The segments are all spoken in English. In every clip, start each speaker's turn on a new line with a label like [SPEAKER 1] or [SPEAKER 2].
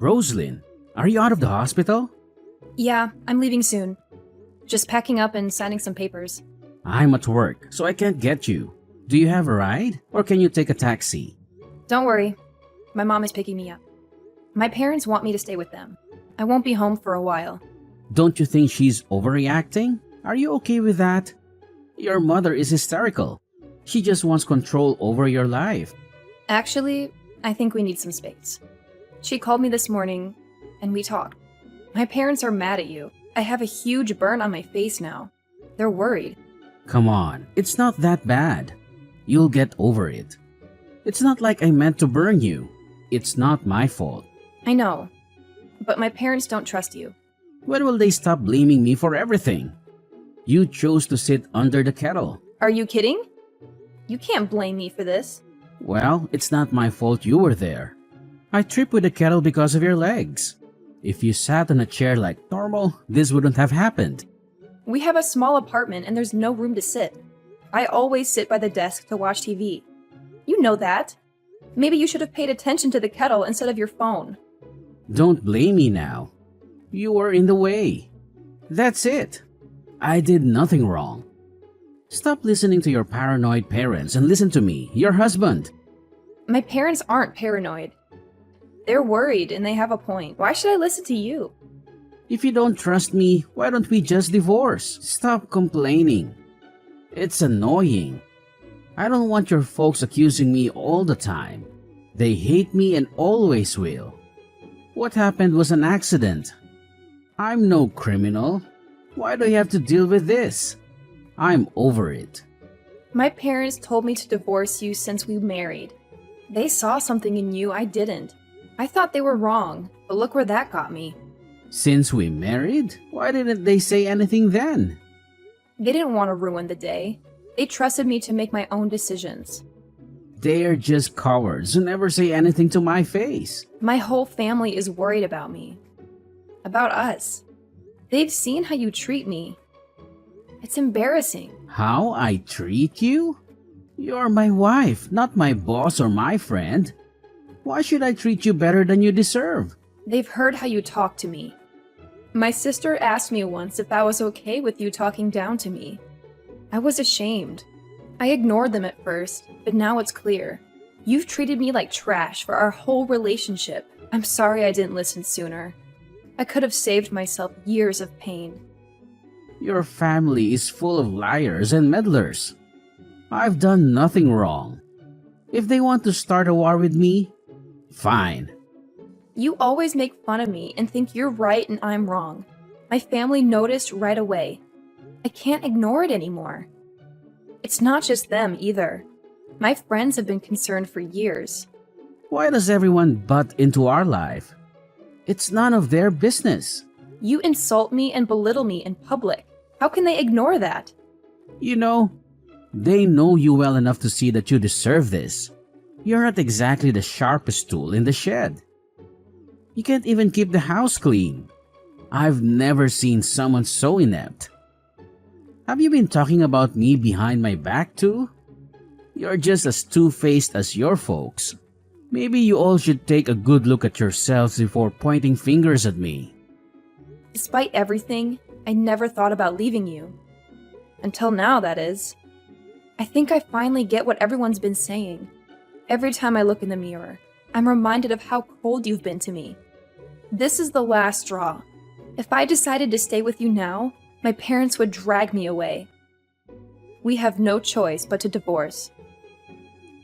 [SPEAKER 1] Roslyn, are you out of the hospital?
[SPEAKER 2] Yeah, I'm leaving soon. Just packing up and signing some papers.
[SPEAKER 1] I'm at work, so I can't get you. Do you have a ride? Or can you take a taxi?
[SPEAKER 2] Don't worry. My mom is picking me up. My parents want me to stay with them. I won't be home for a while.
[SPEAKER 1] Don't you think she's overreacting? Are you okay with that? Your mother is hysterical. She just wants control over your life.
[SPEAKER 2] Actually, I think we need some space. She called me this morning, and we talked. My parents are mad at you. I have a huge burn on my face now. They're worried.
[SPEAKER 1] Come on, it's not that bad. You'll get over it. It's not like I meant to burn you. It's not my fault.
[SPEAKER 2] I know, but my parents don't trust you.
[SPEAKER 1] When will they stop blaming me for everything? You chose to sit under the kettle.
[SPEAKER 2] Are you kidding? You can't blame me for this.
[SPEAKER 1] Well, it's not my fault you were there. I tripped with the kettle because of your legs. If you sat on a chair like normal, this wouldn't have happened.
[SPEAKER 2] We have a small apartment and there's no room to sit. I always sit by the desk to watch TV. You know that. Maybe you should have paid attention to the kettle instead of your phone.
[SPEAKER 1] Don't blame me now. You were in the way. That's it. I did nothing wrong. Stop listening to your paranoid parents and listen to me, your husband.
[SPEAKER 2] My parents aren't paranoid. They're worried and they have a point. Why should I listen to you?
[SPEAKER 1] If you don't trust me, why don't we just divorce? Stop complaining. It's annoying. I don't want your folks accusing me all the time. They hate me and always will. What happened was an accident. I'm no criminal. Why do you have to deal with this? I'm over it.
[SPEAKER 2] My parents told me to divorce you since we married. They saw something in you I didn't. I thought they were wrong, but look where that got me.
[SPEAKER 1] Since we married? Why didn't they say anything then?
[SPEAKER 2] They didn't want to ruin the day. They trusted me to make my own decisions.
[SPEAKER 1] They're just cowards who never say anything to my face.
[SPEAKER 2] My whole family is worried about me. About us. They've seen how you treat me. It's embarrassing.
[SPEAKER 1] How I treat you? You're my wife, not my boss or my friend. Why should I treat you better than you deserve?
[SPEAKER 2] They've heard how you talk to me. My sister asked me once if I was okay with you talking down to me. I was ashamed. I ignored them at first, but now it's clear. You've treated me like trash for our whole relationship. I'm sorry I didn't listen sooner. I could have saved myself years of pain.
[SPEAKER 1] Your family is full of liars and meddlers. I've done nothing wrong. If they want to start a war with me, fine.
[SPEAKER 2] You always make fun of me and think you're right and I'm wrong. My family noticed right away. I can't ignore it anymore. It's not just them either. My friends have been concerned for years.
[SPEAKER 1] Why does everyone butt into our life? It's none of their business.
[SPEAKER 2] You insult me and belittle me in public. How can they ignore that?
[SPEAKER 1] You know, they know you well enough to see that you deserve this. You're not exactly the sharpest tool in the shed. You can't even keep the house clean. I've never seen someone so inept. Have you been talking about me behind my back too? You're just as two-faced as your folks. Maybe you all should take a good look at yourselves before pointing fingers at me.
[SPEAKER 2] Despite everything, I never thought about leaving you. Until now, that is. I think I finally get what everyone's been saying. Every time I look in the mirror, I'm reminded of how cold you've been to me. This is the last straw. If I decided to stay with you now, my parents would drag me away. We have no choice but to divorce.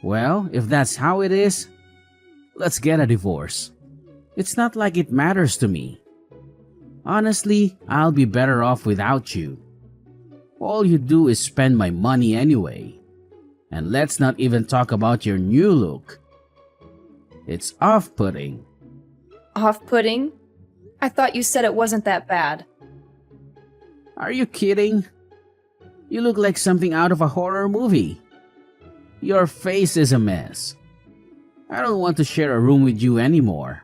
[SPEAKER 1] Well, if that's how it is, let's get a divorce. It's not like it matters to me. Honestly, I'll be better off without you. All you do is spend my money anyway. And let's not even talk about your new look. It's off-putting.
[SPEAKER 2] Off-putting? I thought you said it wasn't that bad.
[SPEAKER 1] Are you kidding? You look like something out of a horror movie. Your face is a mess. I don't want to share a room with you anymore.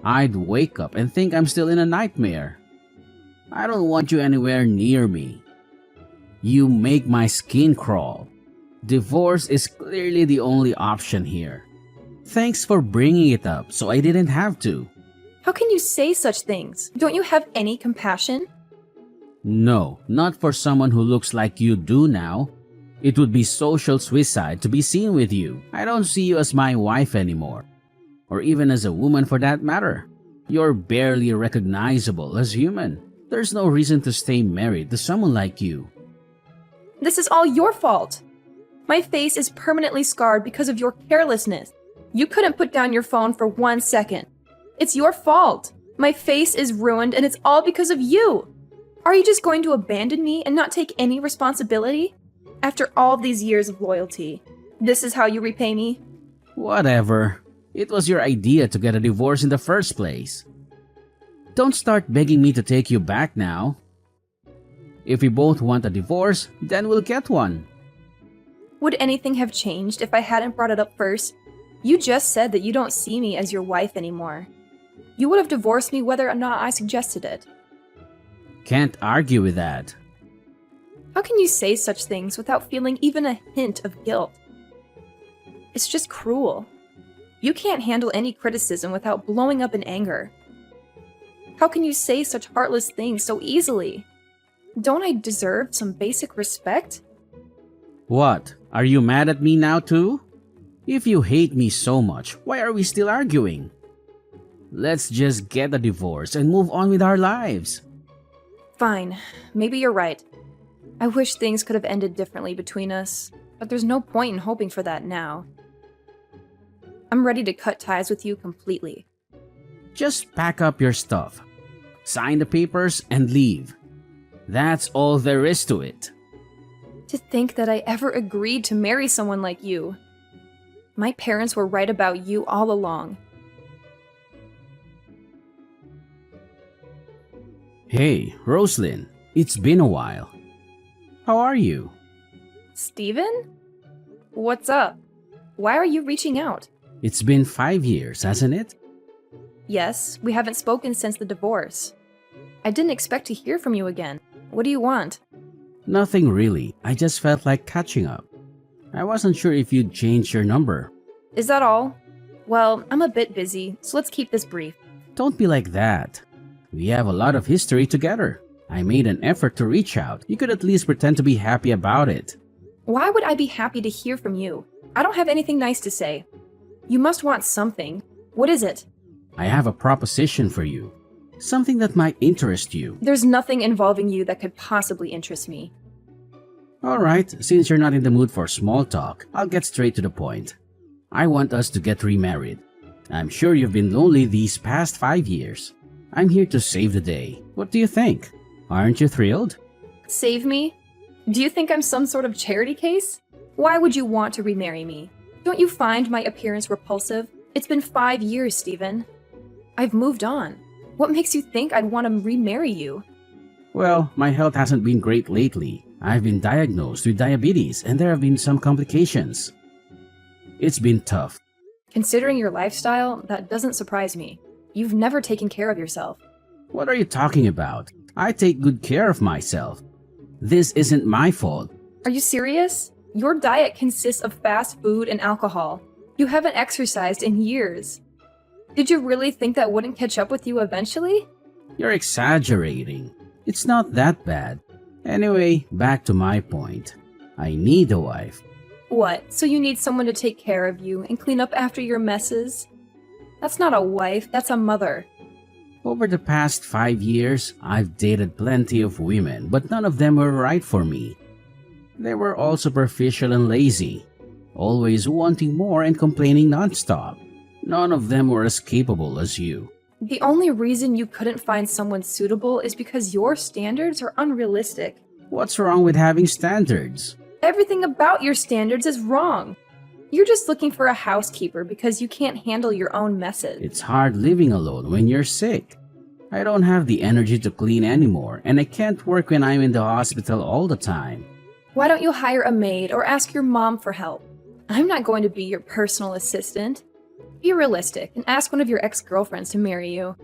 [SPEAKER 1] I'd wake up and think I'm still in a nightmare. I don't want you anywhere near me. You make my skin crawl. Divorce is clearly the only option here. Thanks for bringing it up so I didn't have to.
[SPEAKER 2] How can you say such things? Don't you have any compassion?
[SPEAKER 1] No, not for someone who looks like you do now. It would be social suicide to be seen with you. I don't see you as my wife anymore, or even as a woman for that matter. You're barely recognizable as human. There's no reason to stay married to someone like you.
[SPEAKER 2] This is all your fault. My face is permanently scarred because of your carelessness. You couldn't put down your phone for 1 second. It's your fault. My face is ruined and it's all because of you. Are you just going to abandon me and not take any responsibility? After all these years of loyalty, this is how you repay me?
[SPEAKER 1] Whatever. It was your idea to get a divorce in the first place. Don't start begging me to take you back now. If we both want a divorce, then we'll get one.
[SPEAKER 2] Would anything have changed if I hadn't brought it up first? You just said that you don't see me as your wife anymore. You would have divorced me whether or not I suggested it.
[SPEAKER 1] Can't argue with that.
[SPEAKER 2] How can you say such things without feeling even a hint of guilt? It's just cruel. You can't handle any criticism without blowing up in anger. How can you say such heartless things so easily? Don't I deserve some basic respect?
[SPEAKER 1] What? Are you mad at me now too? If you hate me so much, why are we still arguing? Let's just get a divorce and move on with our lives.
[SPEAKER 2] Fine, maybe you're right. I wish things could have ended differently between us, but there's no point in hoping for that now. I'm ready to cut ties with you completely.
[SPEAKER 1] Just pack up your stuff, sign the papers, and leave. That's all there is to it.
[SPEAKER 2] To think that I ever agreed to marry someone like you. My parents were right about you all along.
[SPEAKER 1] Hey, Roslyn, it's been a while. How are you?
[SPEAKER 2] Steven? What's up? Why are you reaching out?
[SPEAKER 1] It's been 5 years, hasn't it?
[SPEAKER 2] Yes, we haven't spoken since the divorce. I didn't expect to hear from you again. What do you want?
[SPEAKER 1] Nothing really. I just felt like catching up. I wasn't sure if you'd changed your number.
[SPEAKER 2] Is that all? Well, I'm a bit busy, so let's keep this brief.
[SPEAKER 1] Don't be like that. We have a lot of history together. I made an effort to reach out. You could at least pretend to be happy about it.
[SPEAKER 2] Why would I be happy to hear from you? I don't have anything nice to say. You must want something. What is it?
[SPEAKER 1] I have a proposition for you. Something that might interest you.
[SPEAKER 2] There's nothing involving you that could possibly interest me.
[SPEAKER 1] Alright, since you're not in the mood for small talk, I'll get straight to the point. I want us to get remarried. I'm sure you've been lonely these past 5 years. I'm here to save the day. What do you think? Aren't you thrilled?
[SPEAKER 2] Save me? Do you think I'm some sort of charity case? Why would you want to remarry me? Don't you find my appearance repulsive? It's been 5 years, Steven. I've moved on. What makes you think I'd want to remarry you?
[SPEAKER 1] Well, my health hasn't been great lately. I've been diagnosed with diabetes and there have been some complications. It's been tough.
[SPEAKER 2] Considering your lifestyle, that doesn't surprise me. You've never taken care of yourself.
[SPEAKER 1] What are you talking about? I take good care of myself. This isn't my fault.
[SPEAKER 2] Are you serious? Your diet consists of fast food and alcohol. You haven't exercised in years. Did you really think that wouldn't catch up with you eventually?
[SPEAKER 1] You're exaggerating. It's not that bad. Anyway, back to my point. I need a wife.
[SPEAKER 2] What, so you need someone to take care of you and clean up after your messes? That's not a wife, that's a mother.
[SPEAKER 1] Over the past 5 years, I've dated plenty of women, but none of them were right for me. They were all superficial and lazy, always wanting more and complaining nonstop. None of them were as capable as you.
[SPEAKER 2] The only reason you couldn't find someone suitable is because your standards are unrealistic.
[SPEAKER 1] What's wrong with having standards?
[SPEAKER 2] Everything about your standards is wrong. You're just looking for a housekeeper because you can't handle your own messes.
[SPEAKER 1] It's hard living alone when you're sick. I don't have the energy to clean anymore, and I can't work when I'm in the hospital all the time.
[SPEAKER 2] Why don't you hire a maid or ask your mom for help? I'm not going to be your personal assistant. Be realistic and ask one of your ex-girlfriends to marry you.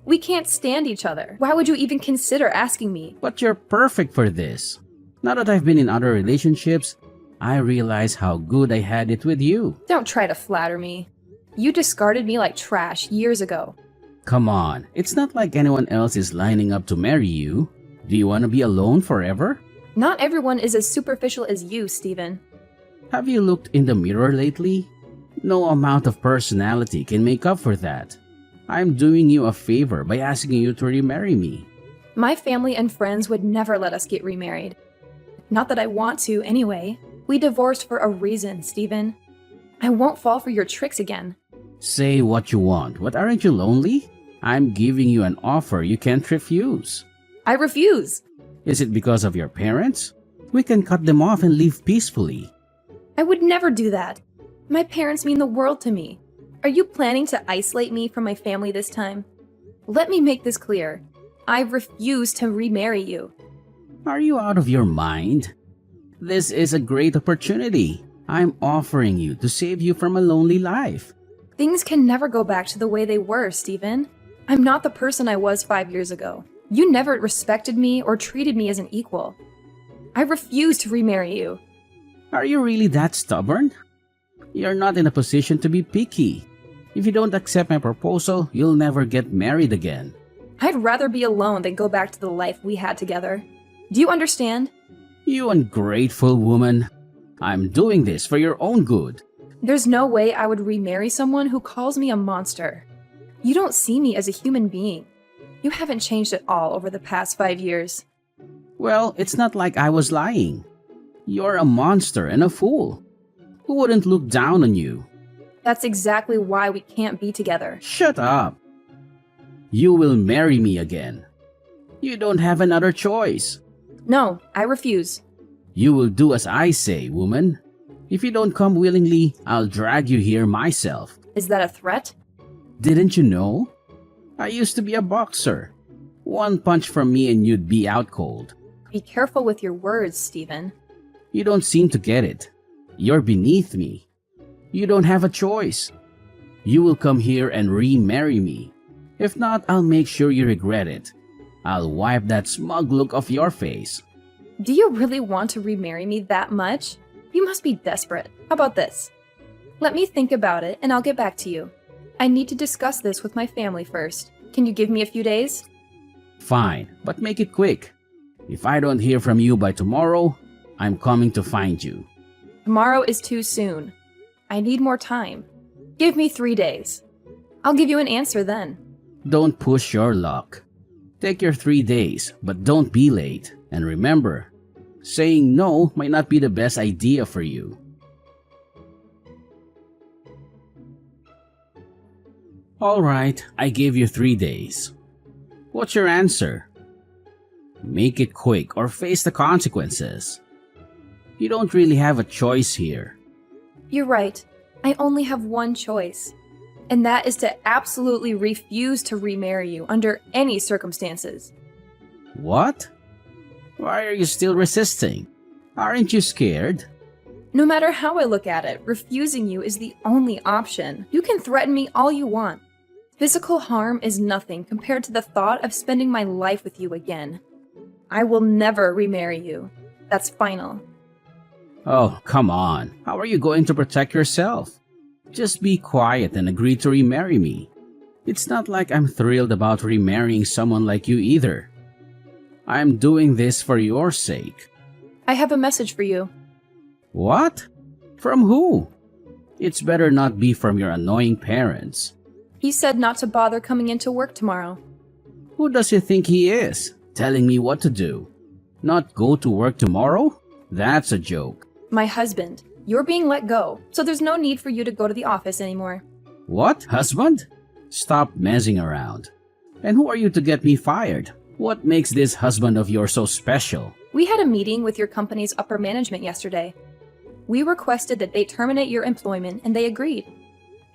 [SPEAKER 2] We can't stand each other. Why would you even consider asking me?
[SPEAKER 1] But you're perfect for this. Now that I've been in other relationships, I realize how good I had it with you.
[SPEAKER 2] Don't try to flatter me. You discarded me like trash years ago.
[SPEAKER 1] Come on, it's not like anyone else is lining up to marry you. Do you want to be alone forever?
[SPEAKER 2] Not everyone is as superficial as you, Stephen.
[SPEAKER 1] Have you looked in the mirror lately? No amount of personality can make up for that. I'm doing you a favor by asking you to remarry me.
[SPEAKER 2] My family and friends would never let us get remarried. Not that I want to, anyway. We divorced for a reason, Stephen. I won't fall for your tricks again.
[SPEAKER 1] Say what you want, but aren't you lonely? I'm giving you an offer you can't refuse.
[SPEAKER 2] I refuse.
[SPEAKER 1] Is it because of your parents? We can cut them off and live peacefully.
[SPEAKER 2] I would never do that. My parents mean the world to me. Are you planning to isolate me from my family this time? Let me make this clear. I refuse to remarry you.
[SPEAKER 1] Are you out of your mind? This is a great opportunity. I'm offering you to save you from a lonely life.
[SPEAKER 2] Things can never go back to the way they were, Stephen. I'm not the person I was 5 years ago. You never respected me or treated me as an equal. I refuse to remarry you.
[SPEAKER 1] Are you really that stubborn? You're not in a position to be picky. If you don't accept my proposal, you'll never get married again.
[SPEAKER 2] I'd rather be alone than go back to the life we had together. Do you understand?
[SPEAKER 1] You ungrateful woman. I'm doing this for your own good.
[SPEAKER 2] There's no way I would remarry someone who calls me a monster. You don't see me as a human being. You haven't changed at all over the past 5 years.
[SPEAKER 1] Well, it's not like I was lying. You're a monster and a fool. Who wouldn't look down on you?
[SPEAKER 2] That's exactly why we can't be together.
[SPEAKER 1] Shut up. You will marry me again. You don't have another choice.
[SPEAKER 2] No, I refuse.
[SPEAKER 1] You will do as I say, woman. If you don't come willingly, I'll drag you here myself.
[SPEAKER 2] Is that a threat?
[SPEAKER 1] Didn't you know? I used to be a boxer. One punch from me and you'd be out cold.
[SPEAKER 2] Be careful with your words, Stephen.
[SPEAKER 1] You don't seem to get it. You're beneath me. You don't have a choice. You will come here and remarry me. If not, I'll make sure you regret it. I'll wipe that smug look off your face.
[SPEAKER 2] Do you really want to remarry me that much? You must be desperate. How about this? Let me think about it and I'll get back to you. I need to discuss this with my family first. Can you give me a few days?
[SPEAKER 1] Fine, but make it quick. If I don't hear from you by tomorrow, I'm coming to find you.
[SPEAKER 2] Tomorrow is too soon. I need more time. Give me 3 days. I'll give you an answer then.
[SPEAKER 1] Don't push your luck. Take your 3 days, but don't be late. And remember, saying no might not be the best idea for you. Alright, I gave you 3 days. What's your answer? Make it quick or face the consequences. You don't really have a choice here.
[SPEAKER 2] You're right. I only have one choice. And that is to absolutely refuse to remarry you under any circumstances.
[SPEAKER 1] What? Why are you still resisting? Aren't you scared?
[SPEAKER 2] No matter how I look at it, refusing you is the only option. You can threaten me all you want. Physical harm is nothing compared to the thought of spending my life with you again. I will never remarry you. That's final.
[SPEAKER 1] Oh, come on. How are you going to protect yourself? Just be quiet and agree to remarry me. It's not like I'm thrilled about remarrying someone like you either. I'm doing this for your sake.
[SPEAKER 2] I have a message for you.
[SPEAKER 1] What? From who? It's better not be from your annoying parents.
[SPEAKER 2] He said not to bother coming into work tomorrow.
[SPEAKER 1] Who does he think he is? Telling me what to do. Not go to work tomorrow? That's a joke.
[SPEAKER 2] My husband. You're being let go, so there's no need for you to go to the office anymore.
[SPEAKER 1] What? Husband? Stop messing around. And who are you to get me fired? What makes this husband of yours so special?
[SPEAKER 2] We had a meeting with your company's upper management yesterday. We requested that they terminate your employment and they agreed.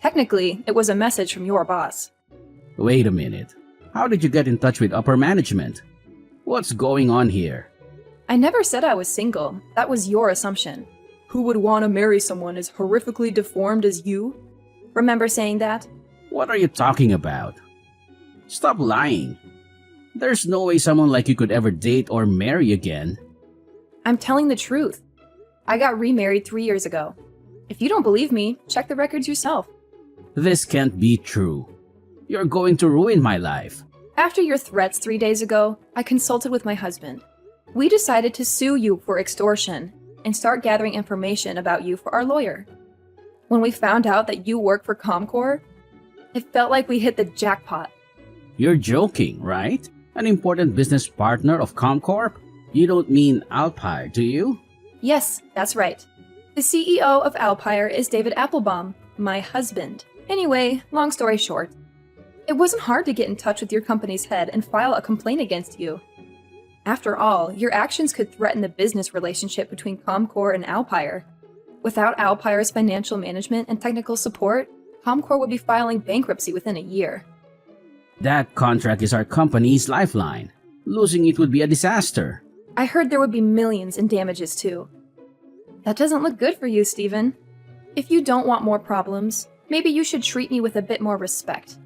[SPEAKER 2] Technically, it was a message from your boss.
[SPEAKER 1] Wait a minute. How did you get in touch with upper management? What's going on here?
[SPEAKER 2] I never said I was single. That was your assumption. Who would want to marry someone as horrifically deformed as you? Remember saying that?
[SPEAKER 1] What are you talking about? Stop lying. There's no way someone like you could ever date or marry again.
[SPEAKER 2] I'm telling the truth. I got remarried 3 years ago. If you don't believe me, check the records yourself.
[SPEAKER 1] This can't be true. You're going to ruin my life.
[SPEAKER 2] After your threats 3 days ago, I consulted with my husband. We decided to sue you for extortion and start gathering information about you for our lawyer. When we found out that you work for Comcor, it felt like we hit the jackpot.
[SPEAKER 1] You're joking, right? An important business partner of Comcorp? You don't mean Alpire, do you?
[SPEAKER 2] Yes, that's right. The CEO of Alpire is David Applebaum, my husband. Anyway, long story short, it wasn't hard to get in touch with your company's head and file a complaint against you. After all, your actions could threaten the business relationship between Comcor and Alpire. Without Alpire's financial management and technical support, Comcor would be filing bankruptcy within a year.
[SPEAKER 1] That contract is our company's lifeline. Losing it would be a disaster.
[SPEAKER 2] I heard there would be millions in damages too. That doesn't look good for you, Stephen. If you don't want more problems, maybe you should treat me with a bit more respect.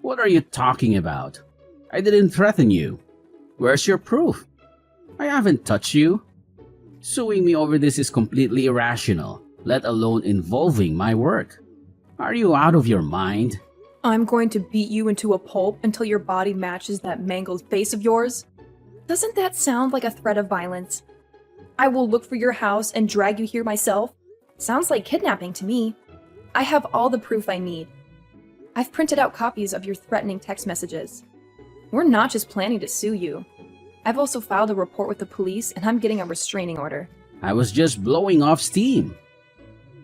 [SPEAKER 1] What are you talking about? I didn't threaten you. Where's your proof? I haven't touched you. Suing me over this is completely irrational, let alone involving my work. Are you out of your mind?
[SPEAKER 2] I'm going to beat you into a pulp until your body matches that mangled face of yours? Doesn't that sound like a threat of violence? I will look for your house and drag you here myself? Sounds like kidnapping to me. I have all the proof I need. I've printed out copies of your threatening text messages. We're not just planning to sue you. I've also filed a report with the police and I'm getting a restraining order.
[SPEAKER 1] I was just blowing off steam.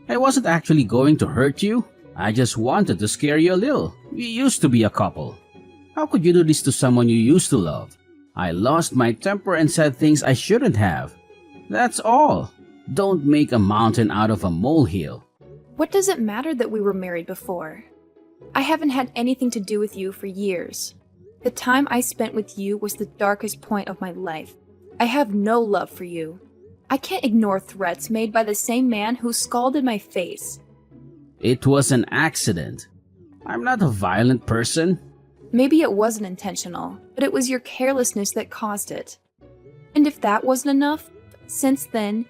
[SPEAKER 1] I wasn't actually going to hurt you. I just wanted to scare you a little. We used to be a couple. How could you do this to someone you used to love? I lost my temper and said things I shouldn't have. That's all. Don't make a mountain out of a molehill.
[SPEAKER 2] What does it matter that we were married before? I haven't had anything to do with you for years. The time I spent with you was the darkest point of my life. I have no love for you. I can't ignore threats made by the same man who scalded my face.
[SPEAKER 1] It was an accident. I'm not a violent person.
[SPEAKER 2] Maybe it wasn't intentional, but it was your carelessness that caused it. And if that wasn't enough, since then,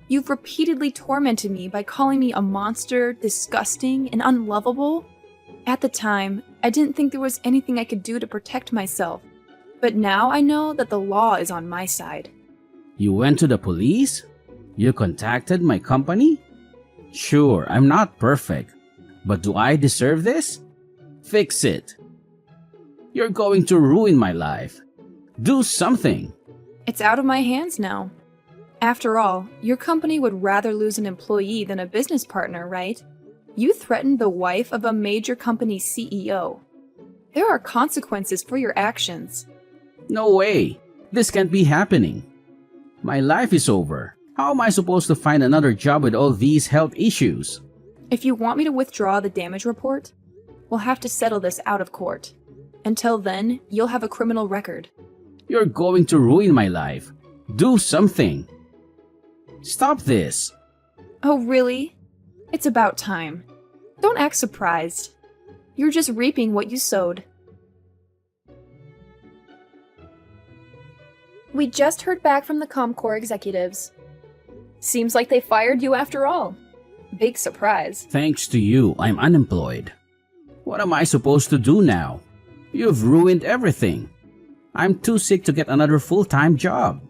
[SPEAKER 2] you've repeatedly tormented me by calling me a monster, disgusting, and unlovable. At the time, I didn't think there was anything I could do to protect myself. But now I know that the law is on my side.
[SPEAKER 1] You went to the police? You contacted my company? Sure, I'm not perfect. But do I deserve this? Fix it. You're going to ruin my life. Do something.
[SPEAKER 2] It's out of my hands now. After all, your company would rather lose an employee than a business partner, right? You threatened the wife of a major company's CEO. There are consequences for your actions.
[SPEAKER 1] No way. This can't be happening. My life is over. How am I supposed to find another job with all these health issues?
[SPEAKER 2] If you want me to withdraw the damage report, we'll have to settle this out of court. Until then, you'll have a criminal record.
[SPEAKER 1] You're going to ruin my life. Do something. Stop this.
[SPEAKER 2] Oh, really? It's about time. Don't act surprised. You're just reaping what you sowed. We just heard back from the Comcor executives. Seems like they fired you after all. Big surprise.
[SPEAKER 1] Thanks to you, I'm unemployed. What am I supposed to do now? You've ruined everything. I'm too sick to get another full-time job.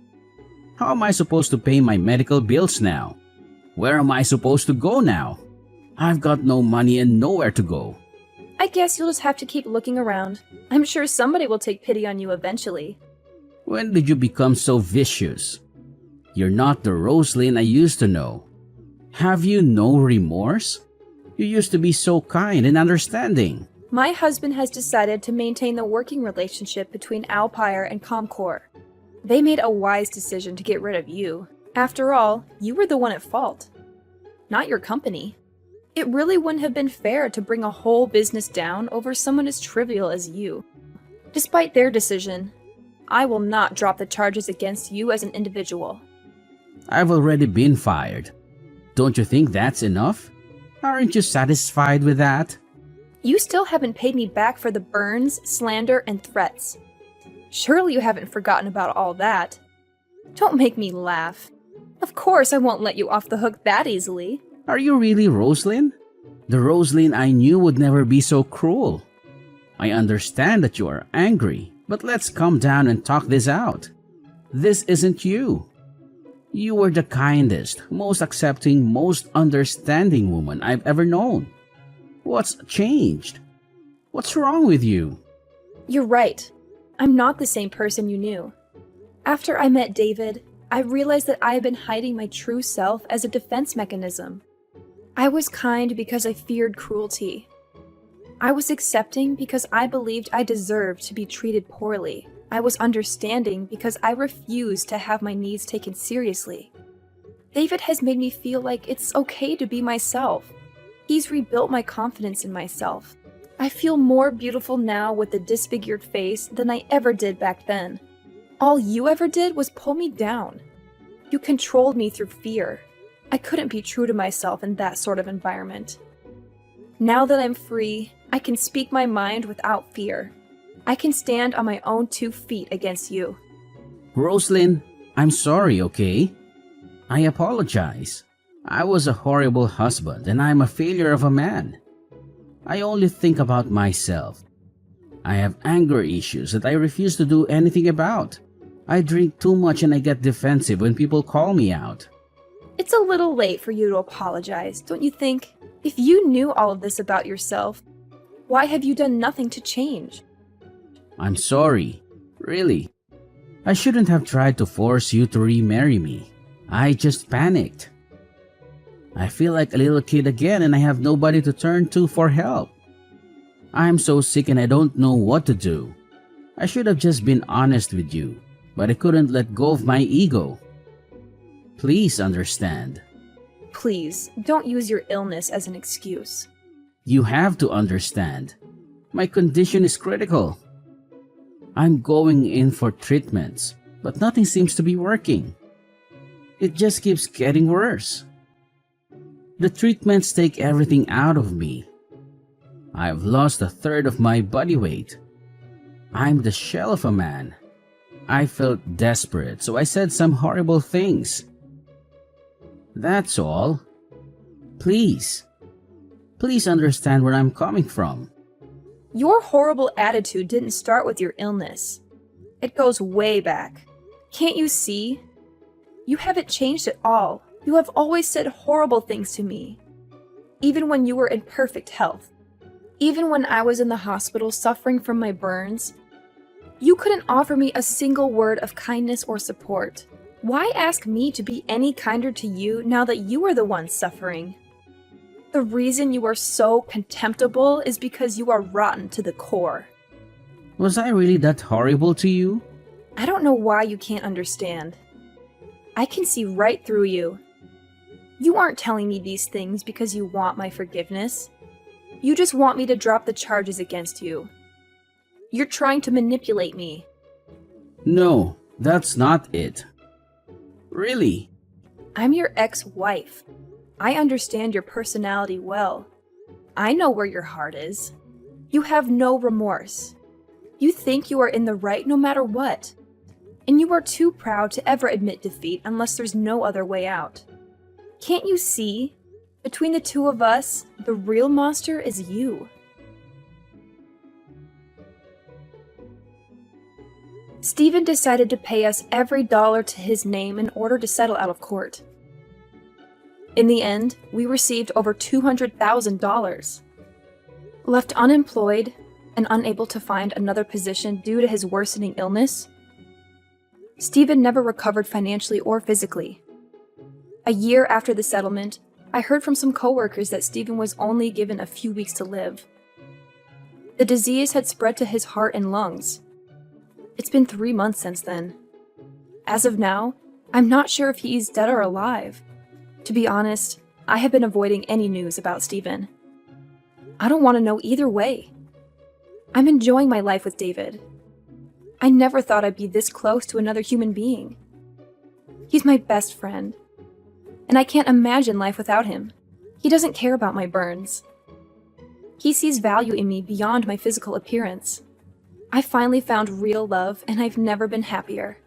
[SPEAKER 1] How am I supposed to pay my medical bills now? Where am I supposed to go now? I've got no money and nowhere to go.
[SPEAKER 2] I guess you'll just have to keep looking around. I'm sure somebody will take pity on you eventually.
[SPEAKER 1] When did you become so vicious? You're not the Rosalyn I used to know. Have you no remorse? You used to be so kind and understanding.
[SPEAKER 2] My husband has decided to maintain the working relationship between Alpire and Comcor. They made a wise decision to get rid of you. After all, you were the one at fault, not your company. It really wouldn't have been fair to bring a whole business down over someone as trivial as you. Despite their decision, I will not drop the charges against you as an individual.
[SPEAKER 1] I've already been fired. Don't you think that's enough? Aren't you satisfied with that?
[SPEAKER 2] You still haven't paid me back for the burns, slander, and threats. Surely you haven't forgotten about all that. Don't make me laugh. Of course I won't let you off the hook that easily.
[SPEAKER 1] Are you really Rosalyn? The Rosalyn I knew would never be so cruel. I understand that you are angry, but let's calm down and talk this out. This isn't you. You were the kindest, most accepting, most understanding woman I've ever known. What's changed? What's wrong with you?
[SPEAKER 2] You're right. I'm not the same person you knew. After I met David, I realized that I had been hiding my true self as a defense mechanism. I was kind because I feared cruelty. I was accepting because I believed I deserved to be treated poorly. I was understanding because I refused to have my needs taken seriously. David has made me feel like it's okay to be myself. He's rebuilt my confidence in myself. I feel more beautiful now with a disfigured face than I ever did back then. All you ever did was pull me down. You controlled me through fear. I couldn't be true to myself in that sort of environment. Now that I'm free, I can speak my mind without fear. I can stand on my own 2 feet against you.
[SPEAKER 1] Roslyn, I'm sorry, okay? I apologize. I was a horrible husband and I'm a failure of a man. I only think about myself. I have anger issues that I refuse to do anything about. I drink too much and I get defensive when people call me out.
[SPEAKER 2] It's a little late for you to apologize, don't you think? If you knew all of this about yourself, why have you done nothing to change?
[SPEAKER 1] I'm sorry. Really. I shouldn't have tried to force you to remarry me. I just panicked. I feel like a little kid again and I have nobody to turn to for help. I'm so sick and I don't know what to do. I should have just been honest with you, but I couldn't let go of my ego. Please understand.
[SPEAKER 2] Please, don't use your illness as an excuse.
[SPEAKER 1] You have to understand. My condition is critical. I'm going in for treatments, but nothing seems to be working. It just keeps getting worse. The treatments take everything out of me. I've lost 1/3 of my body weight. I'm the shell of a man. I felt desperate, so I said some horrible things. That's all. Please understand where I'm coming from.
[SPEAKER 2] Your horrible attitude didn't start with your illness. It goes way back. Can't you see? You haven't changed at all. You have always said horrible things to me. Even when you were in perfect health. Even when I was in the hospital suffering from my burns, you couldn't offer me a single word of kindness or support. Why ask me to be any kinder to you now that you are the one suffering? The reason you are so contemptible is because you are rotten to the core.
[SPEAKER 1] Was I really that horrible to you?
[SPEAKER 2] I don't know why you can't understand. I can see right through you. You aren't telling me these things because you want my forgiveness. You just want me to drop the charges against you. You're trying to manipulate me.
[SPEAKER 1] No, that's not it. Really?
[SPEAKER 2] I'm your ex-wife. I understand your personality well. I know where your heart is. You have no remorse. You think you are in the right no matter what. And you are too proud to ever admit defeat unless there's no other way out. Can't you see? Between the two of us, the real monster is you. Stephen decided to pay us every dollar to his name in order to settle out of court. In the end, we received over $200,000. Left unemployed and unable to find another position due to his worsening illness, Stephen never recovered financially or physically. A year after the settlement, I heard from some coworkers that Stephen was only given a few weeks to live. The disease had spread to his heart and lungs. It's been 3 months since then. As of now, I'm not sure if he's dead or alive. To be honest, I have been avoiding any news about Stephen. I don't want to know either way. I'm enjoying my life with David. I never thought I'd be this close to another human being. He's my best friend, and I can't imagine life without him. He doesn't care about my burns. He sees value in me beyond my physical appearance. I finally found real love, and I've never been happier.